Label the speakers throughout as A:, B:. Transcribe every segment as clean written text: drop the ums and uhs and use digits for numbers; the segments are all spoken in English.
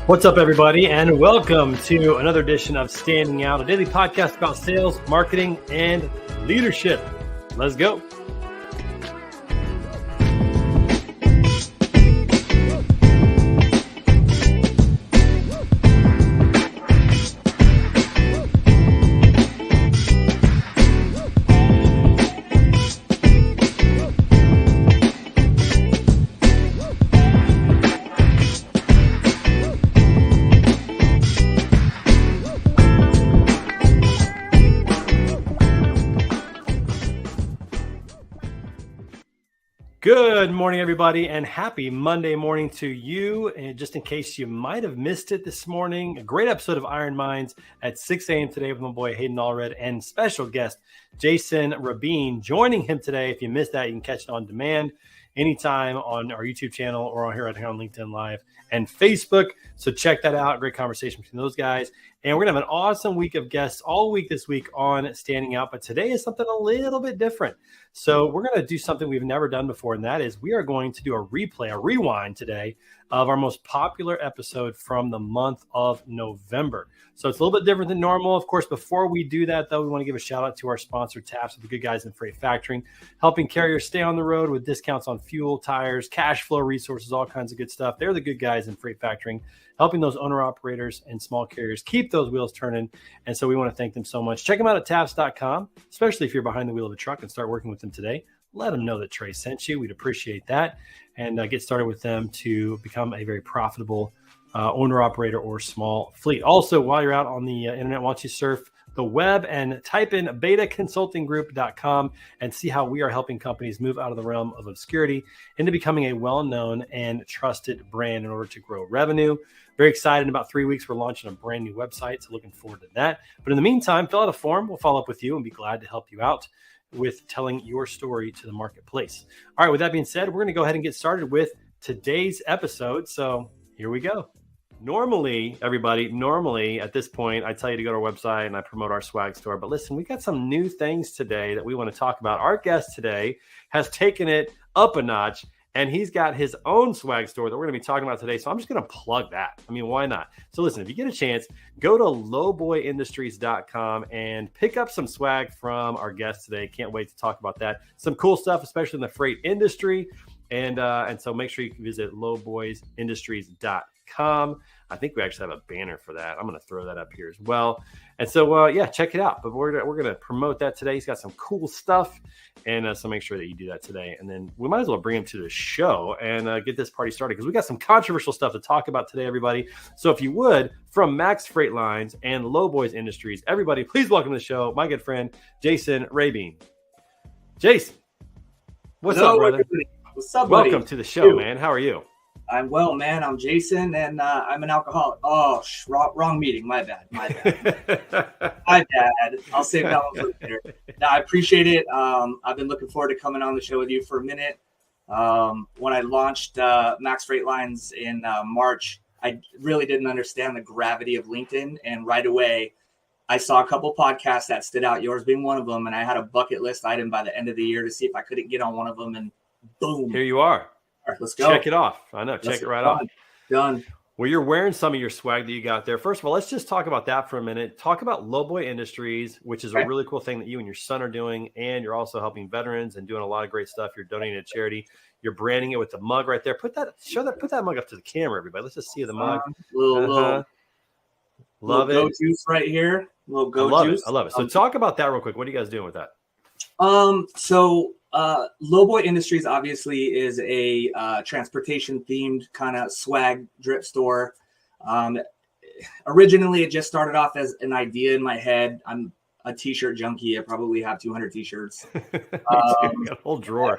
A: What's up, everybody, and welcome to another edition of Standing Out, a daily podcast about sales, marketing, and leadership. Let's go. Good morning, everybody, and happy Monday morning to you. And just in case you might have missed it this morning, a great episode of Iron Minds at 6 a.m. today with my boy Hayden Allred and special guest Jason Rabine joining him today. If you missed that, you can catch it on demand anytime on our YouTube channel or on here on LinkedIn Live and Facebook. So check that out. Great conversation between those guys. And we're going to have an awesome week of guests all week this week on Standing Out. But today is something a little bit different. So we're going to do something we've never done before, and that is we are going to do a rewind today of our most popular episode from the month of November. So it's a little bit different than normal. Of course, before we do that, though, we want to give a shout out to our sponsor, TAPS, the good guys in freight factoring, helping carriers stay on the road with discounts on fuel, tires, cash flow resources, all kinds of good stuff. They're the good guys in freight factoring, helping those owner-operators and small carriers keep those wheels turning. And so we want to thank them so much. Check them out at taps.com, especially if you're behind the wheel of a truck, and start working with them today. Let them know that Trey sent you. We'd appreciate that. And get started with them to become a very profitable owner-operator or small fleet. Also, while you're out on the internet, why don't you surf the web and type in betaconsultinggroup.com and see how we are helping companies move out of the realm of obscurity into becoming a well-known and trusted brand in order to grow revenue. Very excited. In about 3 weeks, we're launching a brand new website, so looking forward to that. But in the meantime, fill out a form. We'll follow up with you and be glad to help you out with telling your story to the marketplace. All right, with that being said, we're going to go ahead and get started with today's episode. So here we go. Normally at this point, I tell you to go to our website and I promote our swag store. But listen, we got some new things today that we want to talk about. Our guest today has taken it up a notch, and he's got his own swag store that we're going to be talking about today. So I'm just going to plug that. I mean, why not? So listen, if you get a chance, go to lowboyindustries.com and pick up some swag from our guest today. Can't wait to talk about that. Some cool stuff, especially in the freight industry. And so make sure you can visit lowboysindustries.com. I think we actually have a banner for that. I'm going to throw that up here as well. And so, yeah, check it out. But we're going to promote that today. He's got some cool stuff. And so make sure that you do that today. And then we might as well bring him to the show and get this party started, because we got some controversial stuff to talk about today, everybody. So if you would, from Max Freight Lines and Lowboys Industries, everybody, please welcome to the show my good friend, Jason Rabine. Jason, what's up, brother?
B: What's up, buddy?
A: Welcome to the show, man. How are you?
B: I'm well, man. I'm Jason, and I'm an alcoholic. Oh, wrong meeting. My bad. My bad. I'll save that one for later. No, I appreciate it. I've been looking forward to coming on the show with you for a minute. When I launched Max Freight Lines in March, I really didn't understand the gravity of LinkedIn, and right away, I saw a couple podcasts that stood out, yours being one of them, and I had a bucket list item by the end of the year to see if I couldn't get on one of them, and boom.
A: Here you are.
B: All right, let's go.
A: Check it off. I know. Check it right off.
B: Done.
A: Well, you're wearing some of your swag that you got there. First of all, let's just talk about that for a minute. Talk about Lowboy Industries, which is a really cool thing that you and your son are doing. And you're also helping veterans and doing a lot of great stuff. You're donating to charity. You're branding it with the mug right there. Put that mug up to the camera, everybody. Let's just see the mug.
B: Love it. Go juice right here. Little go juice.
A: I love it. So talk about that real quick. What are you guys doing with that?
B: Lowboy Industries obviously is a transportation themed kind of swag drip store. Originally, it just started off as an idea in my head. I'm a t-shirt junkie. I probably have 200 t-shirts.
A: A whole drawer.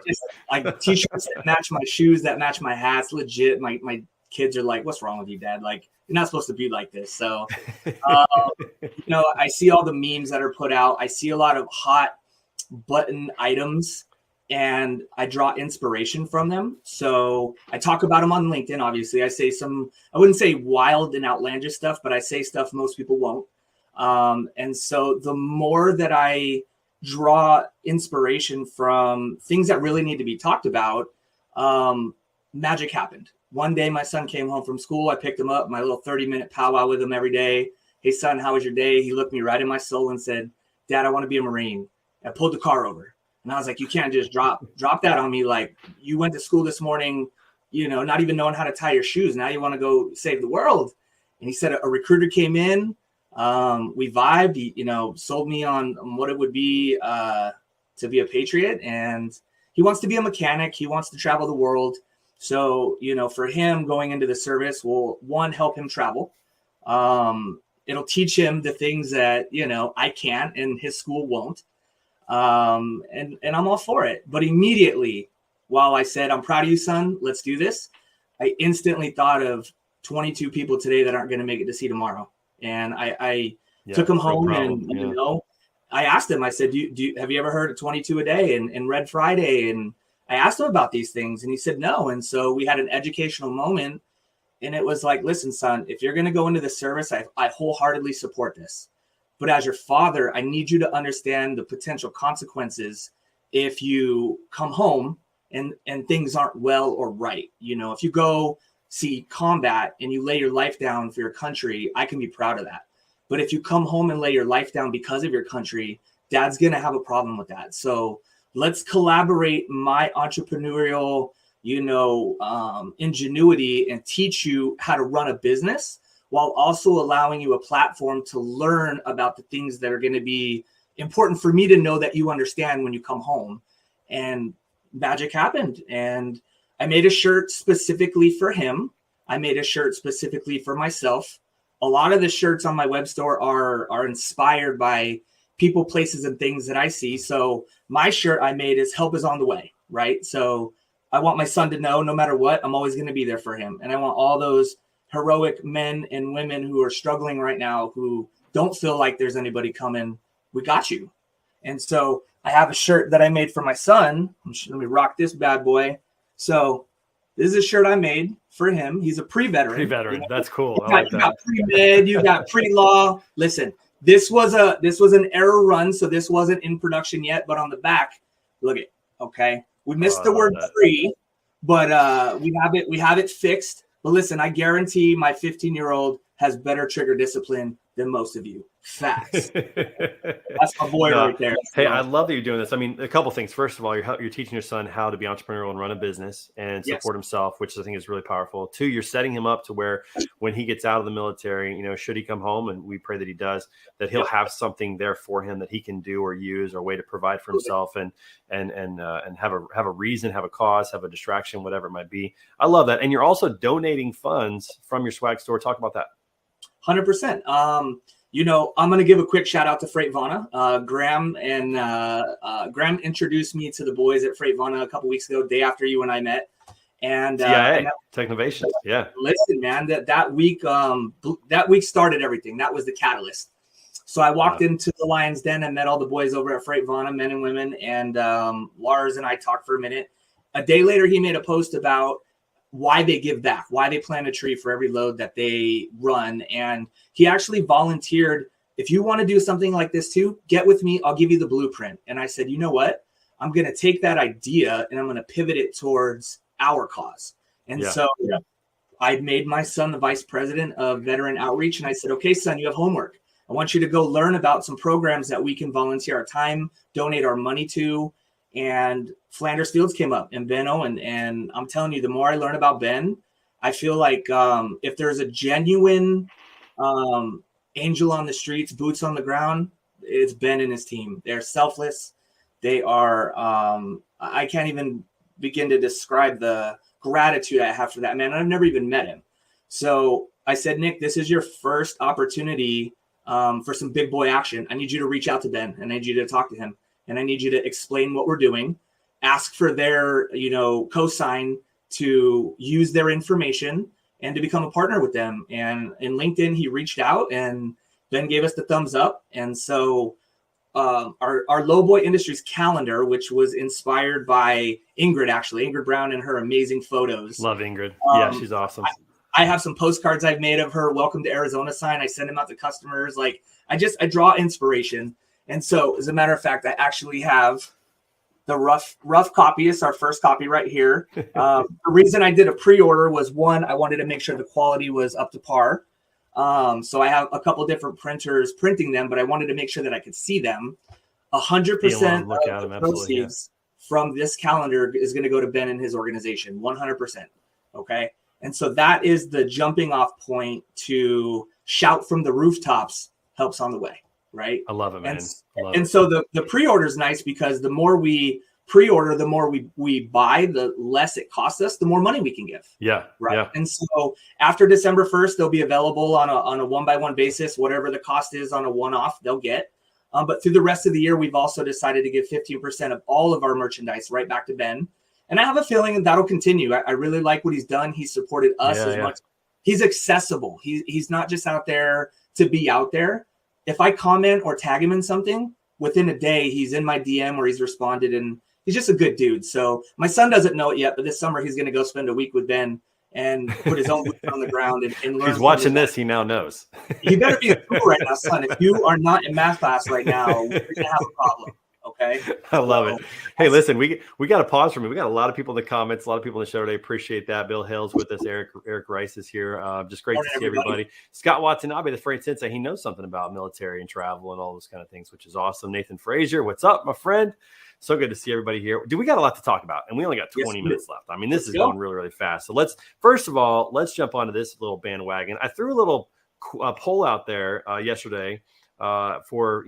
B: Like t-shirts that match my shoes, that match my hats. Legit, my kids are like, "What's wrong with you, Dad? Like, you're not supposed to be like this." So, I see all the memes that are put out. I see a lot of hot button items, and I draw inspiration from them. So I talk about them on LinkedIn. Obviously, I say I wouldn't say wild and outlandish stuff, but I say stuff most people won't. And so the more that I draw inspiration from things that really need to be talked about, magic happened. One day my son came home from school. I picked him up, my little 30-minute powwow with him every day. Hey, son, how was your day? He looked me right in my soul and said, Dad, I want to be a Marine. I pulled the car over. And I was like, you can't just drop that on me. Like, you went to school this morning, not even knowing how to tie your shoes. Now you want to go save the world. And he said a recruiter came in. We vibed. He, sold me on what it would be to be a patriot. And he wants to be a mechanic. He wants to travel the world. So, for him going into the service will, one, help him travel. It'll teach him the things that, I can't and his school won't. And I'm all for it. But immediately, while I said, I'm proud of you, son, let's do this, I instantly thought of 22 people today that aren't going to make it to see tomorrow. And I took them home and, I asked him, I said, have you ever heard of 22 a day and Red Friday? And I asked him about these things and he said, no. And so we had an educational moment and it was like, listen, son, if you're going to go into the service, I wholeheartedly support this. But as your father, I need you to understand the potential consequences if you come home and things aren't well or right. If you go see combat and you lay your life down for your country, I can be proud of that. But if you come home and lay your life down because of your country, Dad's going to have a problem with that. So let's collaborate my entrepreneurial, ingenuity and teach you how to run a business while also allowing you a platform to learn about the things that are going to be important for me to know that you understand when you come home. And magic happened. And I made a shirt specifically for him. I made a shirt specifically for myself. A lot of the shirts on my web store are inspired by people, places, and things that I see. So my shirt I made is help is on the way, right? So I want my son to know no matter what, I'm always going to be there for him. And I want all those heroic men and women who are struggling right now, who don't feel like there's anybody coming, we got you. And so I have a shirt that I made for my son. Let me rock this bad boy. So this is a shirt I made for him. He's a pre-veteran.
A: Pre-veteran. That's cool.
B: You got pre-med, you got pre-law. Listen, this was an error run, so this wasn't in production yet. But on the back, look it. Okay, we missed the word free, but we have it fixed. But listen, I guarantee my 15-year-old has better trigger discipline than most of you. Facts. That's my boy right there.
A: Hey, I love that you're doing this. I mean, a couple things. First of all, you're teaching your son how to be entrepreneurial and run a business and support himself, which I think is really powerful. Two, you're setting him up to where when he gets out of the military, should he come home, and we pray that he does, that he'll have something there for him that he can do or use or a way to provide for himself and have a reason, have a cause, have a distraction, whatever it might be. I love that. And you're also donating funds from your swag store. Talk about that.
B: 100%. I'm going to give a quick shout out to Freight Vana. Graham introduced me to the boys at Freight Vana a couple weeks ago, day after you and I met. And
A: Technovation. Yeah.
B: Listen, man, that week started everything. That was the catalyst. So I walked into the Lion's Den and met all the boys over at Freight Vana, men and women. And Lars and I talked for a minute. A day later, he made a post about why they give back, why they plant a tree for every load that they run. And he actually volunteered, if you want to do something like this too, get with me, I'll give you the blueprint. And I said, you know what? I'm going to take that idea and I'm going to pivot it towards our cause. And so I made my son the vice president of veteran outreach. And I said, okay, son, you have homework. I want you to go learn about some programs that we can volunteer our time, donate our money to. And Flanders Fields came up and Ben Owen. And I'm telling you, the more I learn about Ben, I feel like if there's a genuine angel on the streets, boots on the ground, it's Ben and his team. They're selfless. They are, I can't even begin to describe the gratitude I have for that man. I've never even met him. So I said, Nick, this is your first opportunity for some big boy action. I need you to reach out to Ben and I need you to talk to him. And I need you to explain what we're doing, ask for their, cosign to use their information and to become a partner with them. And in LinkedIn, he reached out and Ben gave us the thumbs up. And so our Lowboy Industries calendar, which was inspired by Ingrid Brown and her amazing photos.
A: Love Ingrid. Yeah, she's awesome.
B: I have some postcards I've made of her welcome to Arizona sign. I send them out to customers. Like I draw inspiration. And so, as a matter of fact, I actually have the rough copy is our first copy right here. The reason I did a pre-order was, one, I wanted to make sure the quality was up to par. So I have a couple different printers printing them, but I wanted to make sure that I could see them. 100% of the proceeds from this calendar is going to go to Ben and his organization. 100%. Okay. And so that is the jumping off point to shout from the rooftops, helps on the way. Right.
A: I love it, man.
B: And so the pre-order is nice because the more we pre-order, the more we buy, the less it costs us, the more money we can give.
A: Yeah.
B: Right.
A: Yeah.
B: And so after December 1st, they'll be available on a 1-by-1 basis. Whatever the cost is on a one-off, they'll get. But through the rest of the year, we've also decided to give 15% of all of our merchandise right back to Ben. And I have a feeling that that'll continue. I really like what he's done. He's supported us as much. He's accessible. He's not just out there to be out there. If I comment or tag him in something, within a day, he's in my DM or he's responded, and he's just a good dude. So my son doesn't know it yet, but this summer he's going to go spend a week with Ben and put his own boots on the ground and learn.
A: He's watching this. He now knows.
B: You better be a school right now, son. If you are not in math class right now, we're going to have a problem. Okay.
A: I love it. Hey, listen, we got to pause for me. We got a lot of people in the comments, a lot of people in the show today. Appreciate that. Bill Hill's with us. Eric Rice is here. Just great to see everybody. Scott Watson, I'll be the freight sensei. He knows something about military and travel and all those kind of things, which is awesome. Nathan Frazier, what's up, my friend? So good to see everybody here. Dude, we got a lot to talk about, and we only got 20 minutes left. I mean, this is going really, really fast. So first of all, let's jump onto this little bandwagon. I threw a little poll out there yesterday for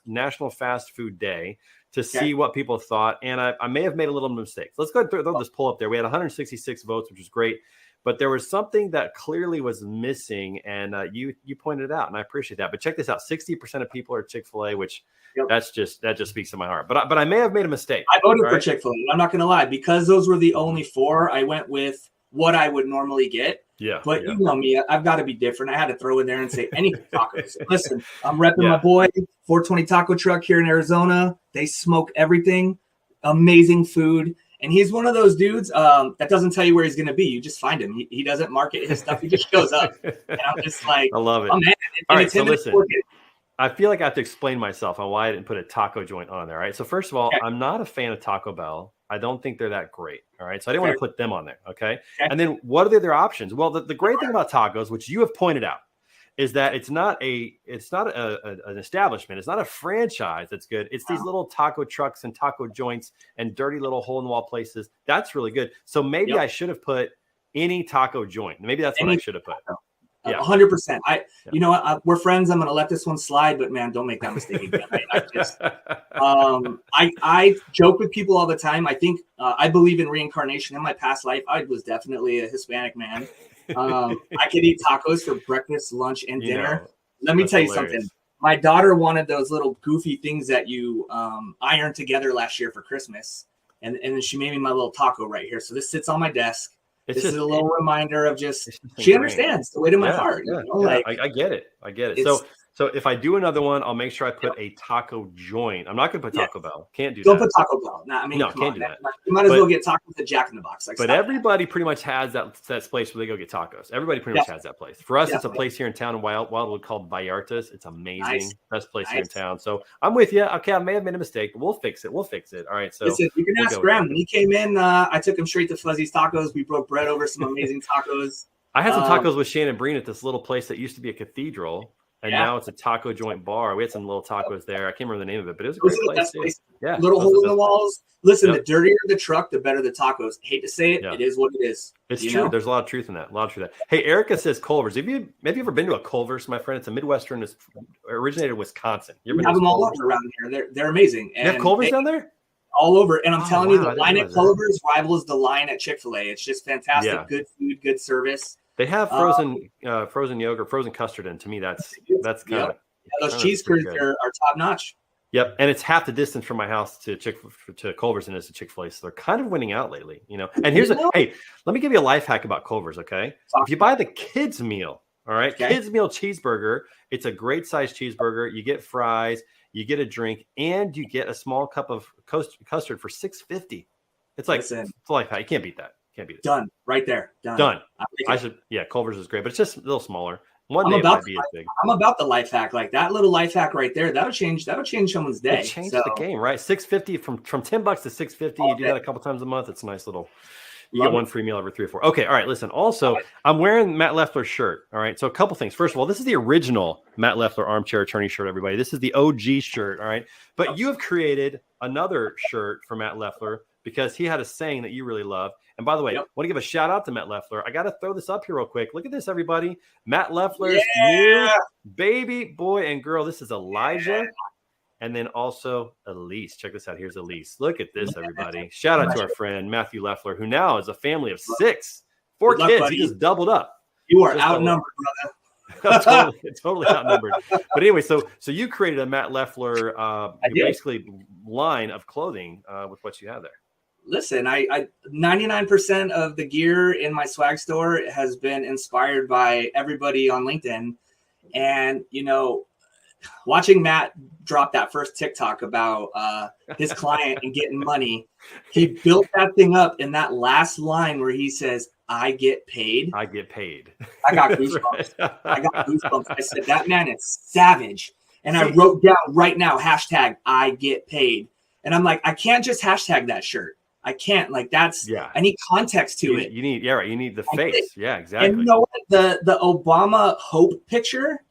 A: National Fast Food Day to see what people thought, and I may have made a little mistake. Let's go ahead and throw this poll up there. We had 166 votes, which was great, but there was something that clearly was missing, and you pointed it out, and I appreciate that. But check this out: 60% of people are Chick-fil-A, which that just speaks to my heart. But I may have made a mistake.
B: I voted for Chick-fil-A. I'm not going to lie, because those were the only 4. I went with what I would normally get. But you know me, I've got to be different. I had to throw in there and say any tacos. Listen, I'm repping my boy 420 taco truck here in Arizona. They smoke everything. Amazing food. And he's one of those dudes that doesn't tell you where he's going to be. You just find him. He doesn't market his stuff. He just shows up. And I'm just like,
A: I love it.
B: Oh, man.
A: All right, so listen. I feel like I have to explain myself on why I didn't put a taco joint on there. All right. So first of all, I'm not a fan of Taco Bell. I don't think they're that great. All right. So I didn't want to put them on there. Okay. And then what are the other options? Well, the great thing about tacos, which you have pointed out, is that it's not an establishment. It's not a franchise that's good. It's these little taco trucks and taco joints and dirty little hole in the wall places. That's really good. So maybe I should have put any taco joint. Maybe that's what I should have put.
B: 100%. You know what? We're friends. I'm going to let this one slide, but man, don't make that mistake again. I joke with people all the time. I think I believe in reincarnation. In my past life, I was definitely a Hispanic man. I could eat tacos for breakfast, lunch, and dinner. Let me tell you something. My daughter wanted those little goofy things that you ironed together last year for Christmas. And then she made me my little taco right here. So this sits on my desk. This is a little reminder of she understands the weight of my heart.
A: I get it. So if I do another one, I'll make sure I put a taco joint. I'm not going to put Taco Bell. Can't do that.
B: Don't put Taco Bell. No, can't do that. You might as well get tacos at Jack in the Box.
A: But everybody pretty much has that place where they go get tacos. Everybody pretty much has that place. For us, it's a place here in town in Wildwood called Vallarta's. It's amazing. Best place here in town. So I'm with you. Okay, I may have made a mistake, but we'll fix it. All right. So
B: listen, you can ask Graham. When he came in, I took him straight to Fuzzy's Tacos. We broke bread over some amazing tacos.
A: I had some tacos with Shannon Breen at this little place that used to be a cathedral. And now it's a taco joint bar. We had some little tacos there. I can't remember the name of it, but it was a great place. Yeah,
B: little hole in the walls. Listen, the dirtier the truck, the better the tacos. Hate to say it, it is what it is.
A: It's true. There's a lot of truth in that. Hey, Erica says Culver's. Have you ever been to a Culver's, my friend? It's a Midwestern. It's originated in Wisconsin.
B: We have them all over around here. They're amazing.
A: And you have Culver's down there?
B: All over. And I'm telling you, the line at Culver's rivals the line at Chick-fil-A. It's just fantastic. Good food, good service.
A: They have frozen yogurt, frozen custard, and to me, that's kind of
B: those cheese curds are top notch.
A: Yep, and it's half the distance from my house to Culver's and it's to Chick-fil-A, so they're kind of winning out lately, And hey, let me give you a life hack about Culver's, okay? If you buy the kids meal, all right, kids meal cheeseburger, it's a great size cheeseburger. You get fries, you get a drink, and you get a small cup of custard for $6.50. It's like it's a life hack. You can't beat that. Can't beat it.
B: Done right there. Done.
A: Culver's is great, but it's just a little smaller. One day it might be as big.
B: I'm about the life hack. Like that little life hack right there, that'll change someone's day.
A: It changed the game, right? $6.50 from $10 to $6.50. You do that a couple times a month. It's a nice little. You get one free meal every 3 or 4. Okay, all right. Listen. Also, I'm wearing Matt Leffler's shirt. All right. So a couple things. First of all, this is the original Matt Leffler armchair attorney shirt. Everybody, this is the OG shirt. All right. But you have created another shirt for Matt Leffler because he had a saying that you really love. And by the way, I want to give a shout out to Matt Leffler. I got to throw this up here real quick. Look at this, everybody. Matt Leffler's new baby boy and girl. This is Elijah. And then also Elise. Check this out. Here's Elise. Look at this, everybody. Shout out to our friend Matthew Leffler, who now is a family of 4 kids. Buddy. He just doubled up.
B: You are outnumbered,
A: brother. totally outnumbered. But anyway, so you created a Matt Leffler basically line of clothing with what you have there.
B: Listen, I 99% of the gear in my swag store has been inspired by everybody on LinkedIn. And, you know, watching Matt drop that first TikTok about his client and getting money, he built that thing up in that last line where he says, I get paid.
A: I get paid.
B: I got goosebumps. Right. I got goosebumps. I said, that man is savage. And I wrote down right now, hashtag I get paid. And I'm like, I can't just hashtag that shirt. I can't. Like that's, I need context to it.
A: You need, you need the face. Yeah, exactly.
B: And you know what? The Obama hope picture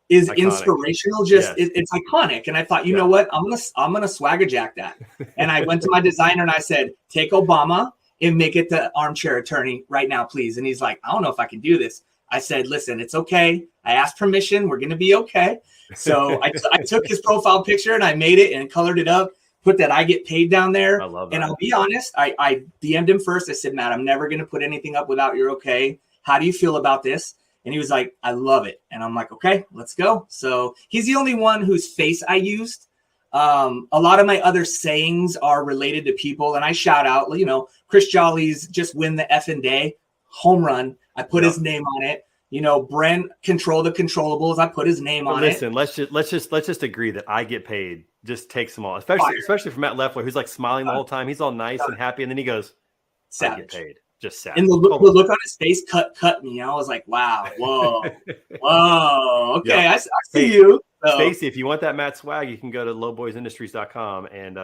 B: is iconic. Inspirational. Just it's iconic. And I thought, you know what? I'm gonna swagger jack that. And I went to my designer and I said, take Obama and make it the armchair attorney right now, please. And he's like, I don't know if I can do this. I said, listen, it's okay. I asked permission. We're gonna be okay. So I took his profile picture and I made it and colored it up. Put that I get paid down there.
A: I love that.
B: And I'll be honest, I DM'd him first. I said, Matt, I'm never going to put anything up without your okay. How do you feel about this? And he was like, I love it. And I'm like, okay, let's go. So he's the only one whose face I used. A lot of my other sayings are related to people. And I shout out, you know, Chris Jolly's just win the effing day. Home run. I put his name on it. You know, Brent control the controllables. I put his name on it.
A: Listen, let's just agree that I get paid just takes them all, especially for Matt Leffler, who's like smiling the whole time. He's all nice and happy, and then he goes, savage. I get paid. Just savage.
B: And the look on his face cut me. I was like, wow, whoa. Okay, I see you. So.
A: Stacy, if you want that Matt swag, you can go to lowboysindustries.com and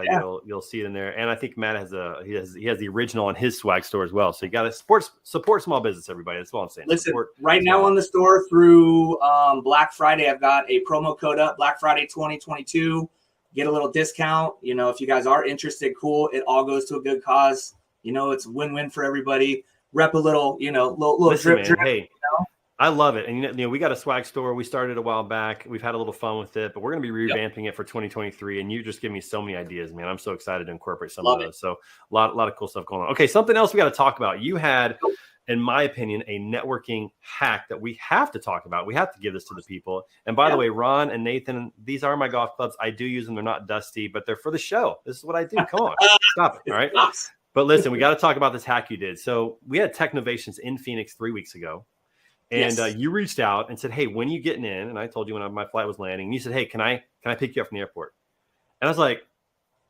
A: you'll see it in there. And I think Matt has he has the original on his swag store as well. So you got to support small business, everybody. That's all I'm saying.
B: Listen, right now on the store through Black Friday, I've got a promo code up, Black Friday 2022. Get a little discount. You know, if you guys are interested, cool. It all goes to a good cause. You know, it's win-win for everybody. Rep a little, you know, little drip.
A: Hey,
B: you know?
A: I love it. And, you know, we got a swag store. We started a while back. We've had a little fun with it, but we're going to be revamping it for 2023. And you just give me so many ideas, man. I'm so excited to incorporate some of those. So a lot of cool stuff going on. Okay, something else we got to talk about. You had, in my opinion, a networking hack that we have to talk about. We have to give this to the people. And by the way, Ron and Nathan, these are my golf clubs. I do use them. They're not dusty, but they're for the show. This is what I do. Come on. Stop it. All right. But listen, we got to talk about this hack you did. So we had Technovations in Phoenix 3 weeks ago. And you reached out and said, hey, when are you getting in? And I told you when my flight was landing. And you said, hey, can I pick you up from the airport? And I was like,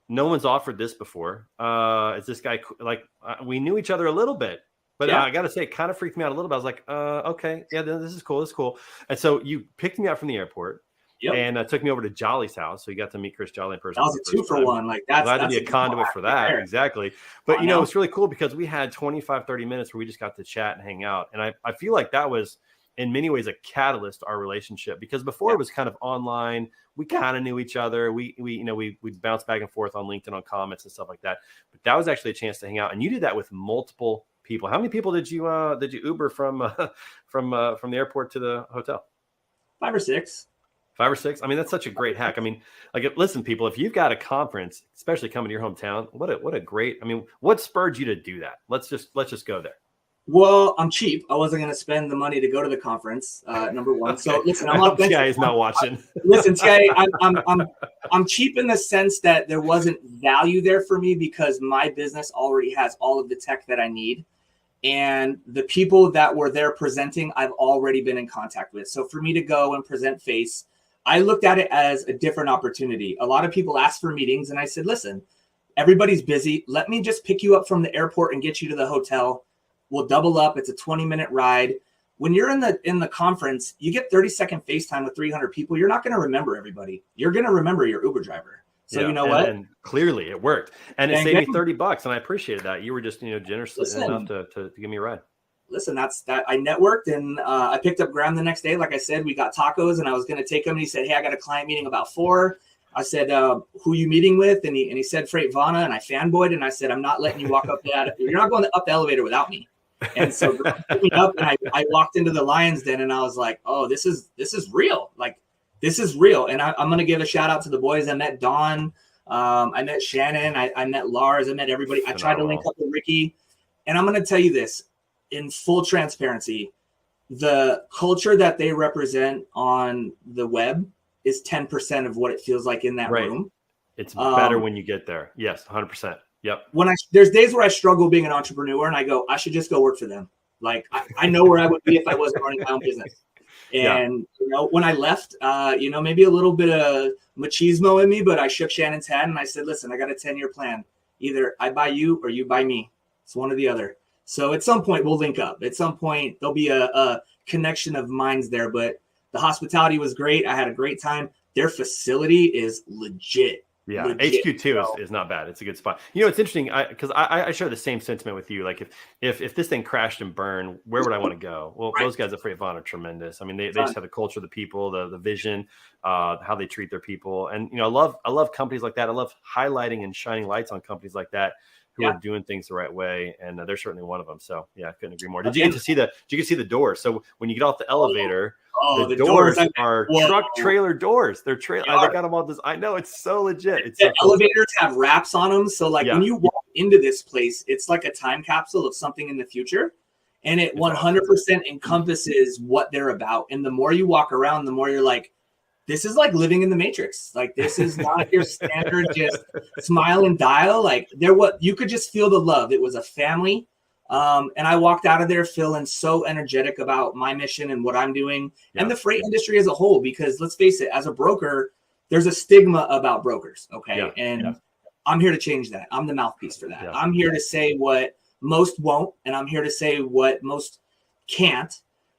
A: no one's offered this before. Is this guy like we knew each other a little bit. But I got to say, it kind of freaked me out a little bit. I was like, okay, yeah, this is cool. This is cool. And so you picked me up from the airport and took me over to Jolly's house. So you got to meet Chris Jolly in person.
B: That was a 2-for-1. Like that's
A: glad to be a conduit for that. There. Exactly. But, you know, it's really cool because we had 25, 30 minutes where we just got to chat and hang out. And I feel like that was in many ways a catalyst to our relationship because before it was kind of online. We kind of knew each other. We bounced back and forth on LinkedIn on comments and stuff like that. But that was actually a chance to hang out. And you did that with multiple people. How many people did you Uber from the airport to the hotel?
B: 5 or 6.
A: 5 or 6. I mean, that's such a great hack. I mean, like, listen, people, if you've got a conference, especially coming to your hometown, what a great. I mean, what spurred you to do that? Let's just go there.
B: Well, I'm cheap. I wasn't going to spend the money to go to the conference. Number one. Okay. So listen, I'm
A: TI is not watching.
B: Listen, TI, I'm cheap in the sense that there wasn't value there for me because my business already has all of the tech that I need. And the people that were there presenting, I've already been in contact with. So for me to go and present face, I looked at it as a different opportunity. A lot of people asked for meetings and I said, listen, everybody's busy. Let me just pick you up from the airport and get you to the hotel. We'll double up. It's a 20-minute ride. when you're in the conference, you get 30-second FaceTime with 300 people. You're not going to remember everybody. You're going to remember your Uber driver. So you know what?
A: And clearly it worked, and it saved me $30, and I appreciated that. You were just generous enough to give me a ride.
B: Listen, that's that. I networked, and I picked up Graham the next day. Like I said, we got tacos, and I was going to take him. And he said, "Hey, I got a client meeting about 4." I said, "Who are you meeting with?" And he said, "Freight Vana." And I fanboyed, and I said, "I'm not letting you walk up that. You're not going up the elevator without me." And so Graham picked me up, and I walked into the Lions Den, and I was like, "Oh, this is real. Like, this is real." And I'm going to give a shout out to the boys. I met Dawn. I met Shannon. I met Lars. I met everybody. I tried to link up with Ricky. And I'm going to tell you this in full transparency. The culture that they represent on the web is 10% of what it feels like in that room.
A: It's better when you get there. Yes, 100%. Yep.
B: There's days where I struggle being an entrepreneur and I go, I should just go work for them. Like I know where I would be if I wasn't running my own business. And when I left, maybe a little bit of machismo in me, but I shook Shannon's hand and I said, "Listen, I got a 10-year plan. Either I buy you or you buy me. It's one or the other." So at some point we'll link up. At some point there'll be a connection of minds there. But the hospitality was great. I had a great time. Their facility is legit.
A: Yeah, HQ 2 is not bad. It's a good spot. It's interesting because I share the same sentiment with you. Like if this thing crashed and burned, where would I want to go? Well, those guys at Freight Vaughn are tremendous. I mean, they just have the culture of the people, the vision, how they treat their people, and I love companies like that. I love highlighting and shining lights on companies like that who are doing things the right way, and they're certainly one of them. So yeah, I couldn't agree more. Did you get to see the doors? So when you get off the elevator. The doors are truck trailer doors. They're they got them all this. I know, it's so legit. It's
B: the elevators have wraps on them. So when you walk into this place, it's like a time capsule of something in the future. And it 100% encompasses what they're about. And the more you walk around, the more you're like, this is like living in the Matrix. Like, this is not your standard just smile and dial. Like, you could just feel the love. It was a family. And I walked out of there feeling so energetic about my mission and what I'm doing and the freight industry as a whole, because let's face it, as a broker, there's a stigma about brokers. Okay. I'm here to change that. I'm the mouthpiece for that. I'm here to say what most won't, and I'm here to say what most can't.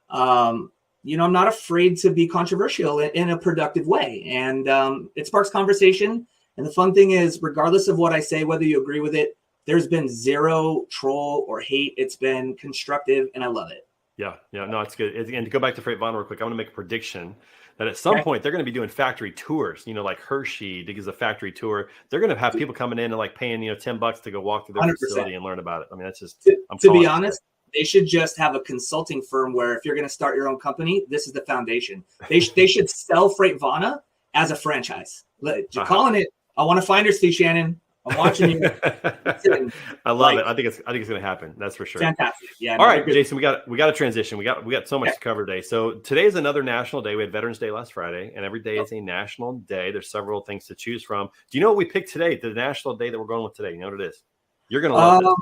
B: I'm not afraid to be controversial in a productive way. And it sparks conversation. And the fun thing is, regardless of what I say, whether you agree with it, there's been zero troll or hate. It's been constructive, and I love it.
A: Yeah, no, it's good. And to go back to Freight Vaughn real quick, I want to make a prediction that at some point they're going to be doing factory tours. Like Hershey gives a factory tour. They're going to have people coming in and like paying $10 to go walk through their 100%. Facility and learn about it. I mean, that's just
B: to be honest. They should just have a consulting firm where if you're going to start your own company, this is the foundation. They should sell Freight Vana as a franchise. Calling it. I want to find her, Steve Shannon. I'm watching you.
A: I love it. I think it's going to happen. That's for sure.
B: Fantastic. Yeah.
A: All right, Jason, we got a transition. We got so much to cover today. So today is another national day. We had Veterans Day last Friday, and every day is a national day. There's several things to choose from. Do you know what we picked today? The national day that we're going with today. You know what it is? You're going to love this.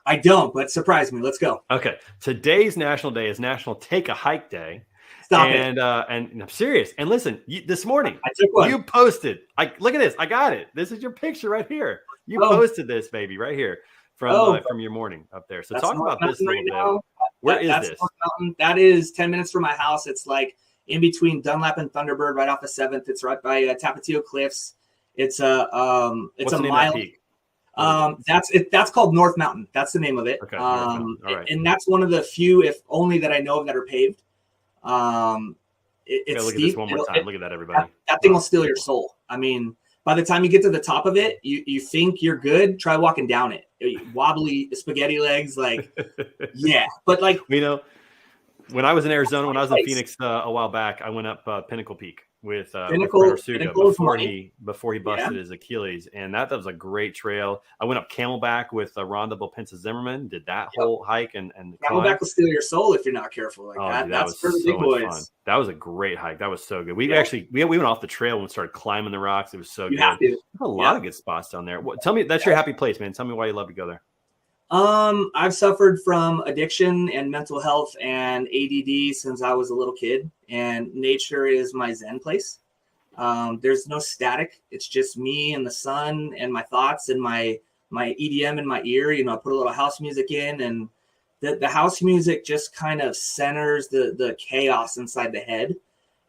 B: I don't, but surprise me. Let's go.
A: Okay. Today's national day is National Take a Hike Day.
B: Stop
A: it. And I'm serious. And listen, this morning
B: I took one.
A: You posted. Look at this. I got it. This is your picture right here. You posted this, baby, right here from your morning up there. So talk about this a little bit. Where is this?
B: That is 10 minutes from my house. It's like in between Dunlap and Thunderbird, right off of 7th. It's right by Tapatio Cliffs. It's a mile.
A: Peak?
B: That's called North Mountain. That's the name of it.
A: Okay. All right.
B: And that's one of the few, if only, that I know of that are paved. It's
A: look
B: steep.
A: At this one more time. Look at that, everybody.
B: That thing will steal your soul. I mean, by the time you get to the top of it, you think you're good. Try walking down it. Wobbly spaghetti legs, yeah. But
A: when I was in Arizona, when I was in Phoenix a while back, I went up Pinnacle Peak with
B: Pinnacle
A: before he busted his Achilles, and that was a great trail. I went up Camelback with Rhonda Belpensa Zimmerman, did that whole hike and
B: Camelback will steal your soul if you're not careful.
A: That
B: that's for the
A: so
B: big boys.
A: Fun. That was a great hike. That was so good. We went off the trail and started climbing the rocks. It was so good. There's a lot of good spots down there. Tell me, that's your happy place, man. Tell me why you love to go there.
B: I've suffered from addiction and mental health and ADD since I was a little kid, and nature is my Zen place. There's no static. It's just me and the sun and my thoughts and my EDM in my ear. I put a little house music in, and the house music just kind of centers the chaos inside the head,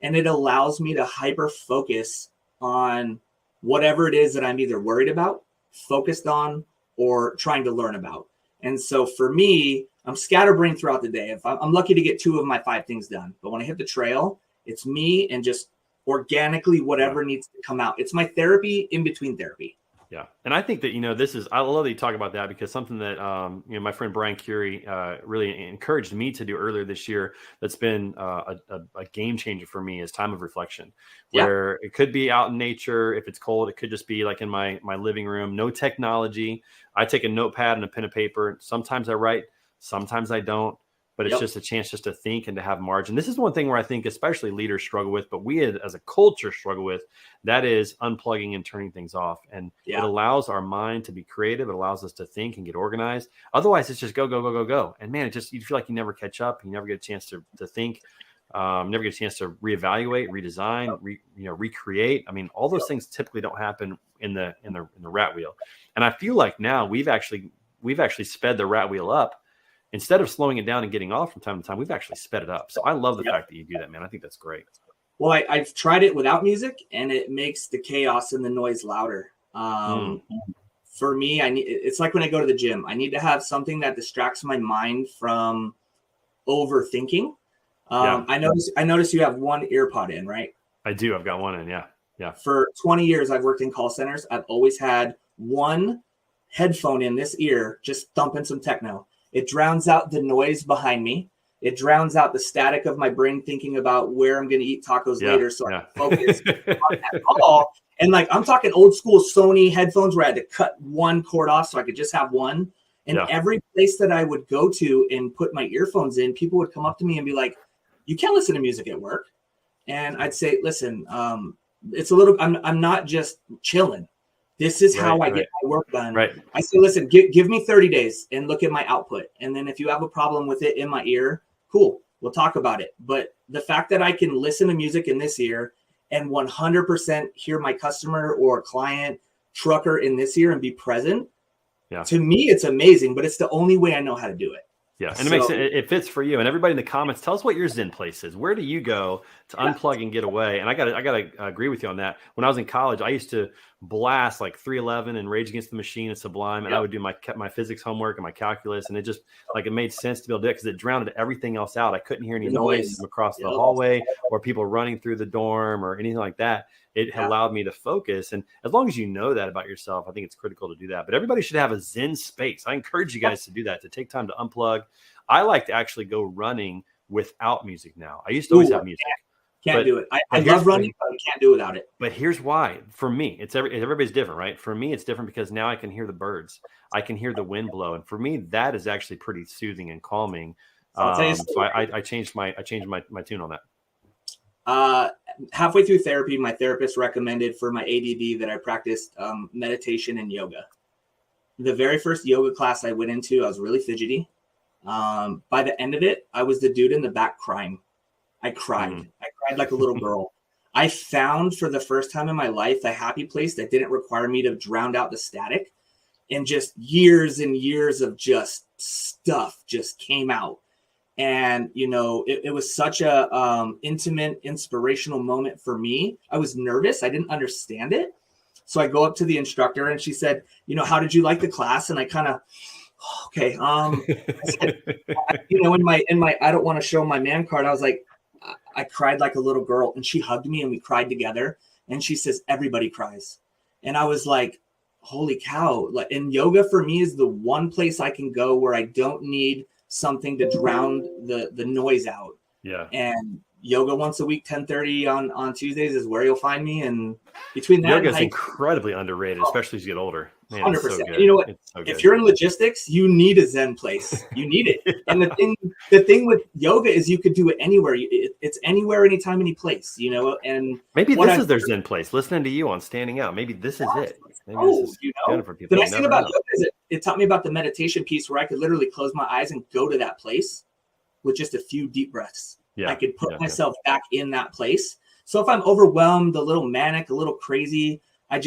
B: and it allows me to hyper focus on whatever it is that I'm either worried about, focused on, or trying to learn about. And so for me, I'm scatterbrained throughout the day. If I'm lucky to get 2 of my 5 things done, but when I hit the trail, it's me and just organically whatever needs to come out. It's my therapy in between therapy.
A: Yeah. And I think that, I love that you talk about that, because something that, my friend Brian Curie really encouraged me to do earlier this year, that's been a game changer for me, is time of reflection, where it could be out in nature. If it's cold, it could just be like in my living room, no technology. I take a notepad and a pen and paper. Sometimes I write, sometimes I don't. But it's just a chance just to think and to have margin. This is one thing where I think especially leaders struggle with, but we as a culture struggle with, that is unplugging and turning things off. And it allows our mind to be creative. It allows us to think and get organized. Otherwise, it's just go, go, go, go, go. And man, you feel like you never catch up. You never get a chance to think, never get a chance to reevaluate, redesign, recreate. I mean, all those things typically don't happen in the rat wheel. And I feel like now we've actually sped the rat wheel up. Instead of slowing it down and getting off from time to time, we've actually sped it up. So I love the fact that you do that, man. I think that's great.
B: Well, I've tried it without music, and it makes the chaos and the noise louder. For me, it's like when I go to the gym, I need to have something that distracts my mind from overthinking. I notice you have one ear pod in, right?
A: I do. I've got one in. Yeah.
B: For 20 years, I've worked in call centers. I've always had one headphone in this ear, just thumping some techno. It drowns out the noise behind me. It drowns out the static of my brain thinking about where I'm going to eat tacos later. So I focus on that call. And I'm talking old school Sony headphones where I had to cut one cord off so I could just have one. And every place that I would go to and put my earphones in, people would come up to me and be like, "You can't listen to music at work." And I'd say, "Listen, it's a little, I'm not just chilling. This is how I get my work done."
A: Right.
B: I say, "Listen, give me 30 days and look at my output. And then if you have a problem with it in my ear, cool, we'll talk about it." But the fact that I can listen to music in this ear and 100% hear my customer or client, trucker in this ear and be present, to me, it's amazing, but it's the only way I know how to do it.
A: Yeah, and it fits for you. And everybody in the comments, tell us what your Zen place is. Where do you go to unplug and get away? And I gotta agree with you on that. When I was in college, I used to blast like 311 and Rage Against the Machine and Sublime, and I would do my physics homework and my calculus, and it just it made sense to be able to do it because it drowned everything else out. I couldn't hear any noise across the hallway or people running through the dorm or anything like that. It allowed me to focus. And as long as you know that about yourself, I think it's critical to do that. But everybody should have a Zen space. I encourage you guys to do that, to take time to unplug. I like to actually go running without music now. I used to always have music.
B: Can't do it. I love running, but I can't do without it.
A: But here's why. For me, everybody's different, right? For me, it's different because now I can hear the birds. I can hear the wind blow. And for me, that is actually pretty soothing and calming. So I changed my tune on that.
B: Halfway through therapy, my therapist recommended for my ADD that I practiced meditation and yoga. The very first yoga class I went into, I was really fidgety. By the end of it, I was the dude in the back crying. I cried. I cried like a little girl. I found for the first time in my life a happy place that didn't require me to drown out the static, and just years and years of just stuff just came out. And, it was such a intimate, inspirational moment for me. I was nervous. I didn't understand it. So I go up to the instructor and she said, "How did you like the class?" And I kind of, okay. I said, in my, I don't want to show my man card. I was like, I cried like a little girl, and she hugged me and we cried together. And she says, "Everybody cries." And I was like, holy cow. And yoga for me is the one place I can go where I don't need something to drown the noise out. Yeah. And yoga once a week, 10:30 on Tuesdays is where you'll find me. And between that,
A: yoga is incredibly underrated, especially as you get older. Man,
B: 100%.
A: So good.
B: You know what? So if you're in logistics, you need a Zen place. You need it. And the thing with yoga is you could do it anywhere. It's anywhere, anytime, any place. And
A: maybe this is their Zen place. Listening to you on Standing Out, maybe this is it. Maybe this is good for people.
B: The nice thing about yoga is it taught me about the meditation piece where I could literally close my eyes and go to that place with just a few deep breaths. Yeah, I could put myself back in that place. So if I'm overwhelmed, a little manic, a little crazy, I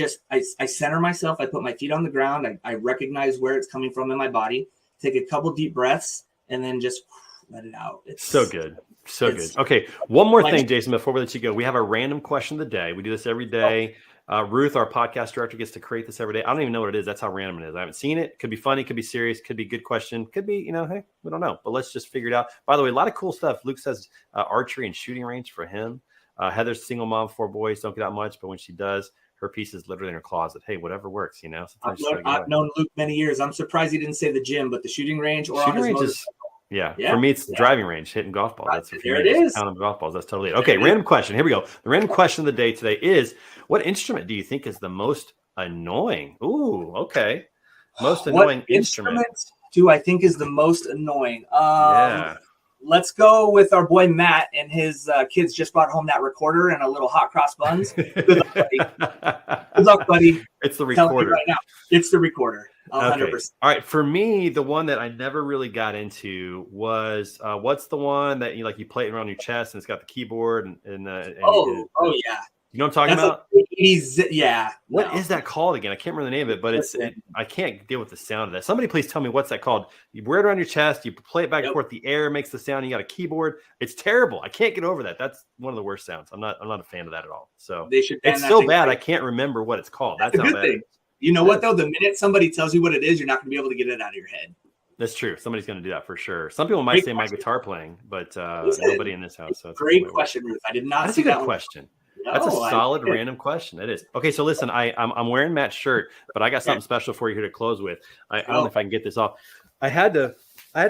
B: center myself. I put my feet on the ground. I recognize where it's coming from in my body, take a couple deep breaths, and then just let it out. It's
A: so good. So good. Okay. One more thing, Jason, before we let you go. We have a random question of the day. We do this every day. Ruth, our podcast director, gets to create this every day. I don't even know what it is. That's how random it is. I haven't seen it. Could be funny. Could be serious. Could be a good question. Could be, hey, we don't know. But let's just figure it out. By the way, a lot of cool stuff. Luke says archery and shooting range for him. Heather's single mom, 4 boys. Don't get out much. But when she does, her piece is literally in her closet. Hey, whatever works,
B: I've known Luke many years. I'm surprised he didn't say the gym, but the shooting range or
A: shooting range is... Yeah. For me, it's the driving range, hitting golf balls. That's
B: there it is.
A: Pound of golf balls. That's totally it. Okay, random question. Here we go. The random question of the day today is: what instrument do you think is the most annoying? Ooh, okay. Most annoying instrument
B: do I think is the most annoying? Let's go with our boy Matt, and his kids just brought home that recorder and a little hot cross buns. Good luck, buddy. Good luck, buddy.
A: It's the recorder
B: right now. It's the recorder. 100%.
A: Okay. All right. For me, the one that I never really got into was what's the one that you play it around your chest and it's got the keyboard and yeah. You know what I'm talking about?
B: Yeah.
A: What is that called again? I can't remember the name of it, but I can't deal with the sound of that. Somebody please tell me what's that called. You wear it around your chest, you play it back and forth, the air makes the sound, you got a keyboard. It's terrible. I can't get over that. That's one of the worst sounds. I'm not a fan of that at all. So it's so bad I can't remember what it's called. That's how bad it is.
B: You know what though? The minute somebody tells you what it is, you're not going to be able to get it out of your head.
A: That's true. Somebody's going to do that for sure. Some people might say my guitar playing, but nobody in this house. So
B: great question, Ruth. I did not see that
A: question. That's a solid random question. It is. Okay, so listen, I'm wearing Matt's shirt, but I got something special for you here to close with. I don't know if I can get this off. I had to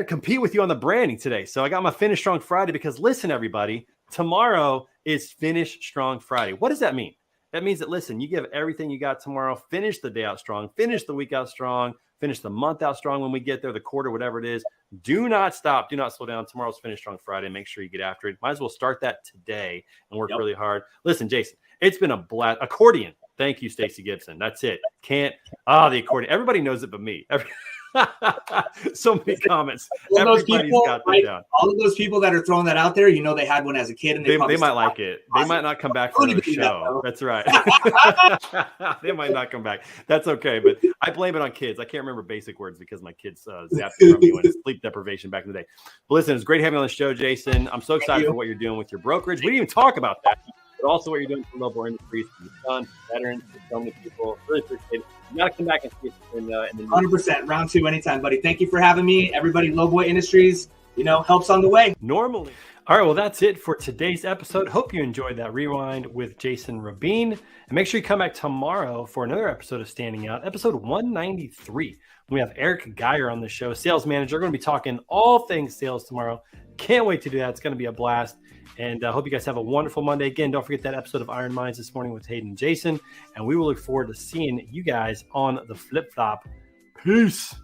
A: compete with you on the branding today. So I got my Finish Strong Friday because listen, everybody, tomorrow is Finish Strong Friday. What does that mean? That means that, listen, you give everything you got tomorrow, finish the day out strong, finish the week out strong, finish the month out strong when we get there, the quarter, whatever it is. Do not stop. Do not slow down. Tomorrow's Finish Strong Friday. Make sure you get after it. Might as well start that today and work really hard. Listen, Jason, it's been a blast. Accordion. Thank you, Stacey Gibson. That's it. The accordion. Everybody knows it but me. So many comments. Everybody's got that down.
B: All of those people that are throwing that out there, they had one as a kid, and
A: they might like it. They might not come back for the show. That's right. They might not come back. That's okay. But I blame it on kids. I can't remember basic words because my kids zapped from me when sleep deprivation back in the day. But listen, it's great having you on the show, Jason. I'm so excited for what you're doing with your brokerage. We didn't even talk about that, but also what you're doing for Lowboy Industries, for your son, for veterans, for so many people. Really appreciate it. You got to come back and see it in the
B: 100%. Round 2 anytime, buddy. Thank you for having me. Everybody, Lowboy Industries, helps on the way.
A: Normally. All right, well, that's it for today's episode. Hope you enjoyed that rewind with Jason Rabine. And make sure you come back tomorrow for another episode of Standing Out, episode 193. We have Eric Geyer on the show, sales manager. We're going to be talking all things sales tomorrow. Can't wait to do that. It's going to be a blast. And I hope you guys have a wonderful Monday. Again, don't forget that episode of Iron Minds this morning with Hayden and Jason. And we will look forward to seeing you guys on the flip-flop. Peace.